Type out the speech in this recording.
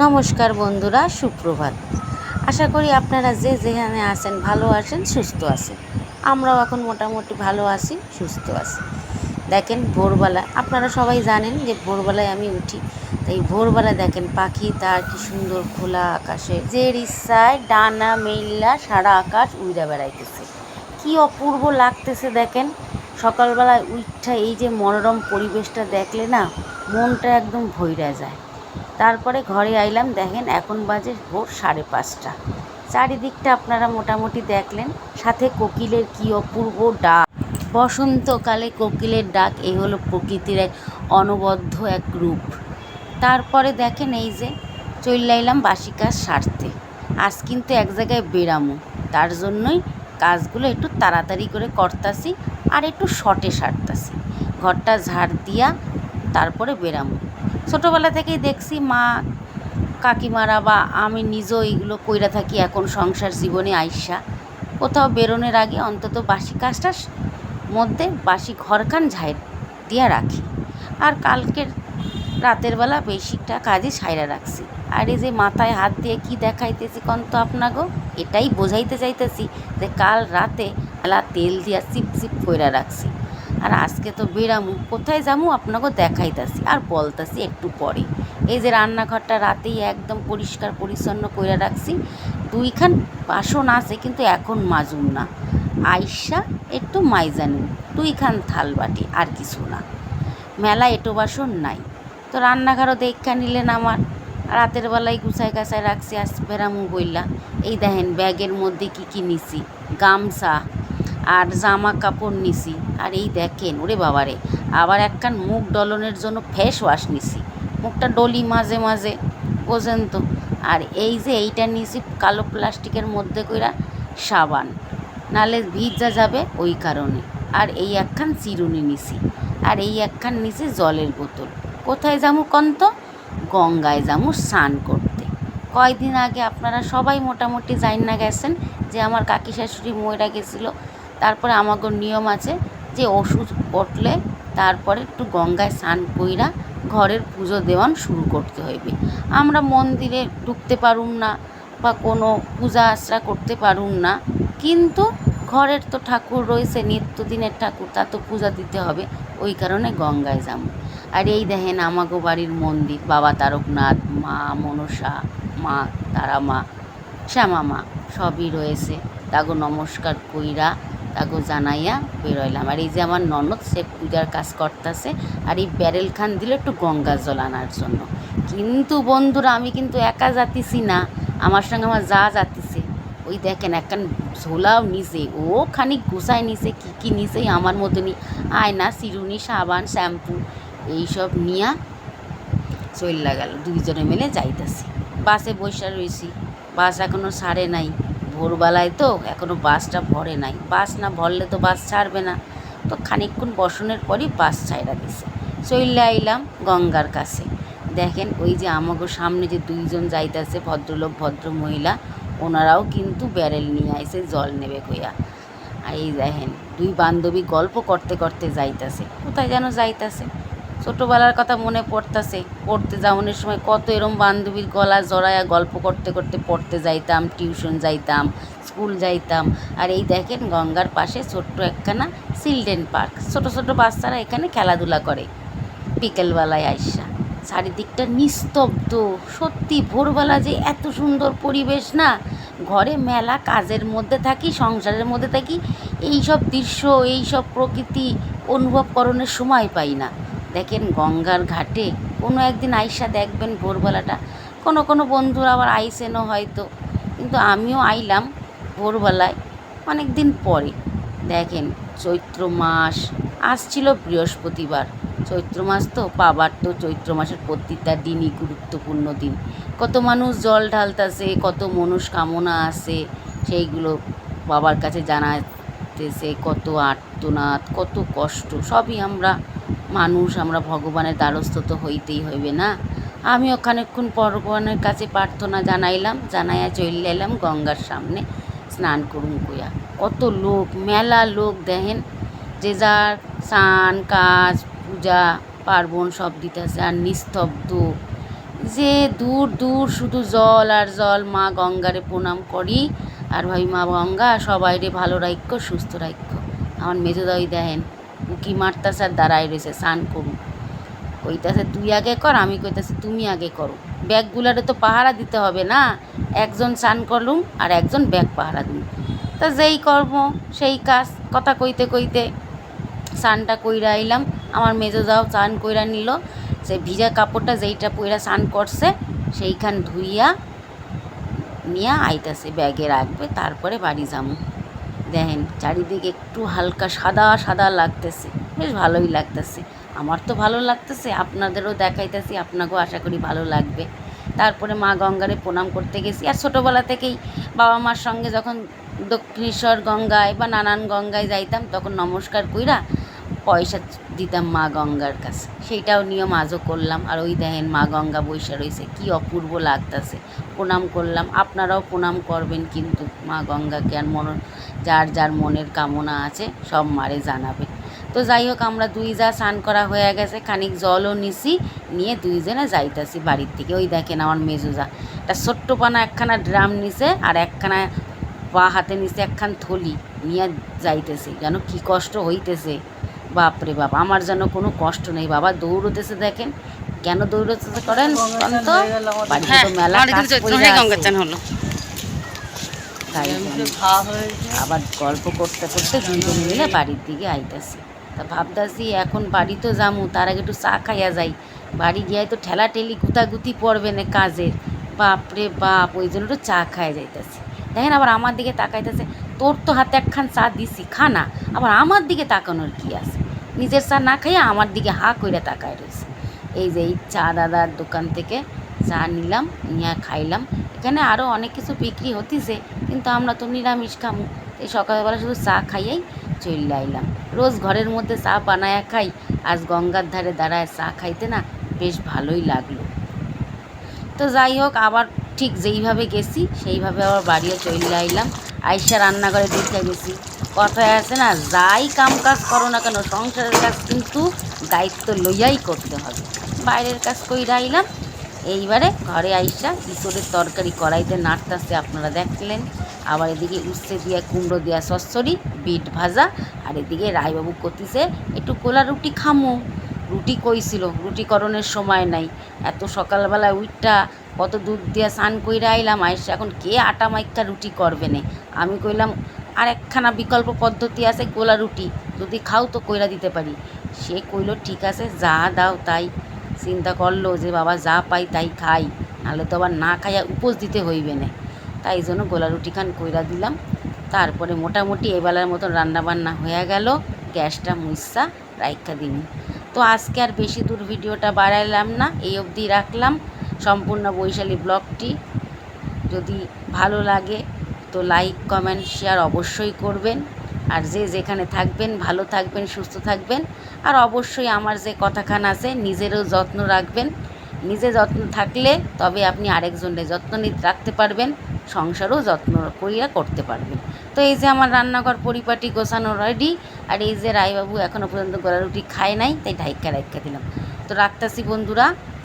নমস্কার বন্ধুরা, সুপ্রভাত। আশা করি আপনারা যে যেখানে আছেন ভালো আছেন, সুস্থ আছেন। আমরাও এখন মোটামুটি ভালো আছি, সুস্থ আছি। দেখেন ভোরবেলা, আপনারা সবাই জানেন যে ভোরবেলায় আমি উঠি। তাই ভোরবেলায় দেখেন পাখি তার কি সুন্দর খোলা আকাশে যে ইচ্ছায় ডানা মেইলা সারা আকাশ উইড়া বেড়াইতেছে। কি অপূর্ব লাগতেছে দেখেন। সকালবেলায় উঠা এই যে মনোরম পরিবেশটা দেখলে না, মনটা একদম ভইরা যায়। তারপরে ঘরে আইলাম, দেখেন এখন বাজে ভোর 5:30। চারিদিকটা আপনারা মোটামুটি দেখলেন, সাথে কোকিলের কি অপূর্ব ডাক। বসন্তকালে কোকিলের ডাক, এই হলো প্রকৃতির এক অনবদ্য এক রূপ। তারপরে দেখেন এই যে চলে আইলাম বাসি কাজ সারতে। আজ কিন্তু এক জায়গায় বেরামো, তার জন্যই কাজগুলো একটু তাড়াতাড়ি করে করতাছি আর একটু শর্টে সারতাছি। ঘরটা ঝাড় দিয়া তারপরে বেরামো। ছোটোবেলা থেকেই দেখছি মা কাকিমারা বা আমি নিজেও এইগুলো কইরা থাকি। এখন সংসার জীবনে আইসা কোথাও বেরোনোর আগে অন্তত বাসি কাজটার মধ্যে বাসি ঘরখান ঝাড় দিয়া রাখি। আর কালকের রাতের বেলা বেশিটা কাজই সাইরা রাখছি। আর এই যে মাথায় হাত দিয়ে কি দেখাইতেছি কন তো আপনাগো, এটাই বোঝাইতে চাইতেছি যে কাল রাতে এলা তেল দিয়া চিপ চিপ কইরা রাখছি। আর আজকে তো বেরামু, কোথায় যামু আপনাকে দেখাইতেছি আর বলতেছি একটু পরে। এই যে রান্নাঘরটা রাতেই একদম পরিষ্কার পরিচ্ছন্ন করে রাখছি। দুইখান বাসন আছে কিন্তু এখন মাজুম না, আইসা একটু মাইজানুম। দুইখান থাল বাটি, আর কিছু না। মেলা এটো বাসন নাই। তো রান্নাঘরও দেখা নিলেন আমার। রাতের বেলায় গুছাই গাছায় রাখছি, আজ বেরামু বইলা। এই দেখেন ব্যাগের মধ্যে কি কি নিছি, গামছা আর জামা কাপড় নিছি। আর এই দেখেন, ওরে বাবারে, আবার একখান মুখ ডলনের জন্য ফেস ওয়াশ নিছি। মুখটা ডলি মাঝে মাঝে, বোঝেন তো। আর এই যে এইটা নিছি কালো প্লাস্টিকের মধ্যে কইরা সাবান, নালে ভিজা যাবে ওই কারণে। আর এই একখান চিরুনি নিছি। আর এই একখান নিছি জলের বোতল। কোথায় যামু কন্ত? গঙ্গায় যামু স্নান করতে। কয়দিন আগে আপনারা সবাই মোটামুটি যাইন না গেছেন যে আমার কাকি শাশুড়ি মইরা গেছিলো। তারপরে আমাগো নিয়ম আছে যে ওষুধ পটলে তারপরে একটু গঙ্গায় স্নান কইরা ঘরের পুজো দেওয়ান শুরু করতে হইবে। আমরা মন্দিরে ঢুকতে পারুম না বা কোনো পূজা আশ্রা করতে পারুম না, কিন্তু ঘরের তো ঠাকুর রয়েছে, নিত্যদিনের ঠাকুর, তা তো পূজা দিতে হবে। ওই কারণে গঙ্গায় যাম। আর এই দেখেন আমাগো বাড়ির মন্দির, বাবা তারকনাথ, মা মনসা, মা তারা মা, শ্যামা মা সবই রয়েছে। তাগো নমস্কার কইরা তাগো জানাইয়া বেরোইলাম। আর এই যে আমার ননদ, সে পূজার কাজ করতেছে। আর এই ব্যারেল খান দিল একটু গঙ্গা জল আনার জন্য। কিন্তু বন্ধুরা, আমি কিন্তু একা যাতিছি না, আমার সঙ্গে আমার যা যাতিছে। ওই দেখেন একখান ঝোলাও নিছে, ও খানিক গুছায় নিছে, কী কী নিছে আমার মতনই, আয়না, চিরুনি, সাবান, শ্যাম্পু এইসব নিয়া চইল্লা গেল। দুইজনে মিলে যাইতেছি। বাসে বসে রয়েছি, বাস এখনও ছাড়ে নাই। ভোরবেলায় তো এখনও বাসটা ভরে নাই। বাস না ভরলে তো বাস ছাড়বে না। তো খানিকক্ষণ বসনের পরই বাস ছাইড়া দিছে। চইল্লা আইলাম গঙ্গার কাছে। দেখেন ওই যে আমাগো সামনে যে দুইজন যাইতেছে, ভদ্রলোক ভদ্র মহিলা, ওনারাও কিন্তু ব্যারেল নিয়ে আইছে জল নেবে কইয়া। আর এই দেখেন দুই বান্ধবী গল্প করতে করতে যাইতেছে, কোথায় যেন যাইতেছে। ছোটোবেলার কথা মনে পড়তেছে। পড়তে যাওয়ানোর সময় কত এরম বান্ধবীর গলা জড়ায়া গল্প করতে করতে পড়তে যাইতাম, টিউশন যাইতাম, স্কুল যাইতাম। আর এই দেখেন গঙ্গার পাশে ছোট্ট একখানা চিলড্রেন পার্ক, ছোটো ছোটো বাচ্চারা এখানে খেলাধুলা করে বিকেলবেলায় আইসা। চারিদিকটা নিস্তব্ধ। সত্যি ভোরবেলা যে এত সুন্দর পরিবেশ না। ঘরে মেলা কাজের মধ্যে থাকি, সংসারের মধ্যে থাকি, এই সব দৃশ্য, এই সব প্রকৃতি অনুভব করণের সময় পাই না। দেখেন গঙ্গার ঘাটে কোনো একদিন আইসা দেখবেন ভোরবেলাটা। কোনো কোনো বন্ধুরা আবার আইসেনও হয়তো, কিন্তু আমিও আইলাম ভোরবেলায় অনেক দিন পরে। দেখেন চৈত্র মাস আসছিল বৃহস্পতিবার। চৈত্র মাস তো পাবার, তো চৈত্র মাসের প্রতিটা দিনই গুরুত্বপূর্ণ দিন। কত মানুষ জল ঢালতেছে, কত মনস্কামনা আছে, সেইগুলো বাবার কাছে জানাতেছে। কত আর্তনাদ, কত কষ্ট, সবই আমরা মানুষ, আমরা ভগবানের দ্বারস্থ তো হইতেই হইবে না। আমি খানিকক্ষণ ভগবানের কাছে প্রার্থনা জানাইলাম, জানাইয়া চলে এলাম গঙ্গার সামনে স্নান করুন কইয়া। কত লোক, মেলা লোক দেখেন, যে যার স্নান কাজ পূজা পার্বণ সব দিতেছে। আর নিস্তব্ধ, যে দূর দূর শুধু জল আর জল, মা গঙ্গারে প্রণাম করি আর ভাই মা গঙ্গা সবাইরে ভালো রাখ্য সুস্থ রাখ্য। আমার মেজোদাই দেখেন উকি মারতাছে আর দাঁড়ায় রয়েছে স্নান করুন, কইতাছে তুই আগে কর, আমি কইতাছি তুমি আগে করো। ব্যাগগুলারে তো পাহারা দিতে হবে না, একজন স্নান করলুম আর একজন ব্যাগ পাহারা দিন। তা যেই কর্ম সেই কাজ, কথা কইতে কইতে স্নানটা কইরা আইলাম। আমার মেজোদাও স্নান কইরা নিল, সে ভিজা কাপড়টা যেইটা পইরা স্নান করছে সেইখান ধুইয়া নিয়ে আইতাছে, ব্যাগে রাখবে, তারপরে বাড়ি যাবো। দেখেন চারিদিকে একটু হালকা সাদা সাদা লাগতেছে, বেশ ভালোই লাগতেছে। আমার তো ভালো লাগতেছে, আপনাদেরও দেখাইতেছি, আপনাকেও আশা করি ভালো লাগবে। তারপরে মা গঙ্গারে প্রণাম করতে গেছি। আর ছোটোবেলা থেকেই বাবা মার সঙ্গে যখন দক্ষিণেশ্বর গঙ্গায় বা নানান গঙ্গায় যাইতাম তখন নমস্কার কইরা পয়সা দিতাম মা গঙ্গার কাছে, সেইটাও নিয়ম আজও করলাম। আর ওই দেখেন মা গঙ্গা বৈশা রয়েছে, কী অপূর্ব লাগতেছে। প্রণাম করলাম, আপনারাও প্রণাম করবেন কিন্তু মা গঙ্গাকে। আর যার যার মনের কামনা আছে সব মারে জানাবেন। তো যাই হোক, আমরা দুই যা স্নান করা হয়ে গেছে, খানিক জলও নিছি, নিয়ে দুইজনে যাইতাছি বাড়ির থেকে। ওই দেখেন আমার মেজোজা একটা ছোট্ট পানা একখানা ড্রাম নিছে আর একখানা বা হাতে নিচে একখান থলি নিয়ে যাইতেছে, যেন কী কষ্ট হইতেছে। বাপরে বাপ, আমার যেন কোনো কষ্ট নেই। বাবা দৌড়তেছে, দেখেন কেন দৌড়তেছে করেন তো, বাড়িতে তো মেলা কাজ পইরা আছে। তাই আবার গল্প করতে করতে দুজন মিলে বাড়ির দিকে আইতাছি। তা ভাবতাছি এখন বাড়ি তো যামু, তার আগে একটু চা খাইয়া যাই। বাড়ি গিয়ে তো ঠেলা ঠেলি গুতাগুতি পড়বে না কাজের, বাপরে বাপ, ওই জন্য একটু চা খাইয়া যাইতাছি। দেখেন আবার আমার দিকে তাকাইতেছে, তোর তো হাতে একখান চা দিছি, খানা, আবার আমার দিকে তাকানোর কি আছে? নিজের চা না খাইয়া আমার দিকে হা কইরা তাকায় রয়েছে। এই যে এই চা দাদার দোকান থেকে চা নিলাম, নিয়ে খাইলাম। এখানে আরও অনেক কিছু বিক্রি হতিছে, কিন্তু আমরা তো নিরামিষ খামু, এই সকালবেলা শুধু চা খাইয়াই চলে আইলাম। রোজ ঘরের মধ্যে চা বানায়া খাই, আজ গঙ্গার ধারে দাঁড়ায় চা খাইতে না বেশ ভালোই লাগলো। তো যাই হোক, আবার ঠিক যেইভাবে গেছি সেইভাবে আবার বাড়িও চলে আইলাম। আইসা রান্নাঘরে দেখে গেছি, কথায় আছে না, যাই কাম কাজ করো না কেন সংসারের কাজ কিন্তু দায়িত্ব লইয়াই করতে হবে। বাইরের কাজ কইরা আইলাম। এইবারে ঘরে আইসা ইঁচড়ের তরকারি কড়াইতে নাড়তাছে, আপনারা দেখলেন। আবার এদিকে উচ্ছে দিয়া কুমড়ো দিয়া চচ্চড়ি, বিট ভাজা। আর এদিকে রায়বাবু করতেছে একটু কোলা রুটি খামো। রুটি কইছিল, রুটিকরণের সময় নাই। এত সকালবেলায় উইটটা কত দুধ দিয়া স্নান কইরা আইলাম, আইসা এখন কে আটা মাইক্কা রুটি করবে না। আমি কইলাম আর একখানা বিকল্প পদ্ধতি আছে, গোলা রুটি যদি খাও তো কইরা দিতে পারি। সে কইল ঠিক আছে, যা দাও তাই। চিন্তা করলো যে বাবা যা পাই তাই খাই, নাহলে তো আবার না খাইয়া উপোস দিতে হইবে না। তাই জন্য গোলা রুটি খান কইরা দিলাম। তারপরে মোটামুটি এবেলার মতন রান্নাবান্না হয়ে গেল, গ্যাসটা মুইসা রাইখা দিন। তো আজকে আর বেশি দূর ভিডিওটা বাড়াইলাম না, এই অবধি রাখলাম। সম্পূর্ণ বৈশালী ব্লগটি যদি ভালো লাগে তো লাইক কমেন্ট শেয়ার অবশ্যই করবেন। আর যে যেখানে থাকবেন ভালো থাকবেন, সুস্থ থাকবেন। আর অবশ্যই আমার যে কথাখান আছে, নিজেরও যত্ন রাখবেন। নিজে যত্ন থাকলে তবে আপনি আরেকজনের যত্ন রাখতে পারবেন, সংসারও যত্ন করিয়া করতে পারবেন। তো এই যে আমার রান্নাঘর পরিপাটি গোছানো রেডি। আর এই যে রায়বাবু এখনও পর্যন্ত গলা রুটি খায় নাই, তাই ঢাইকা রাইখা দিলাম। তো রাখতাছি বন্ধুরা।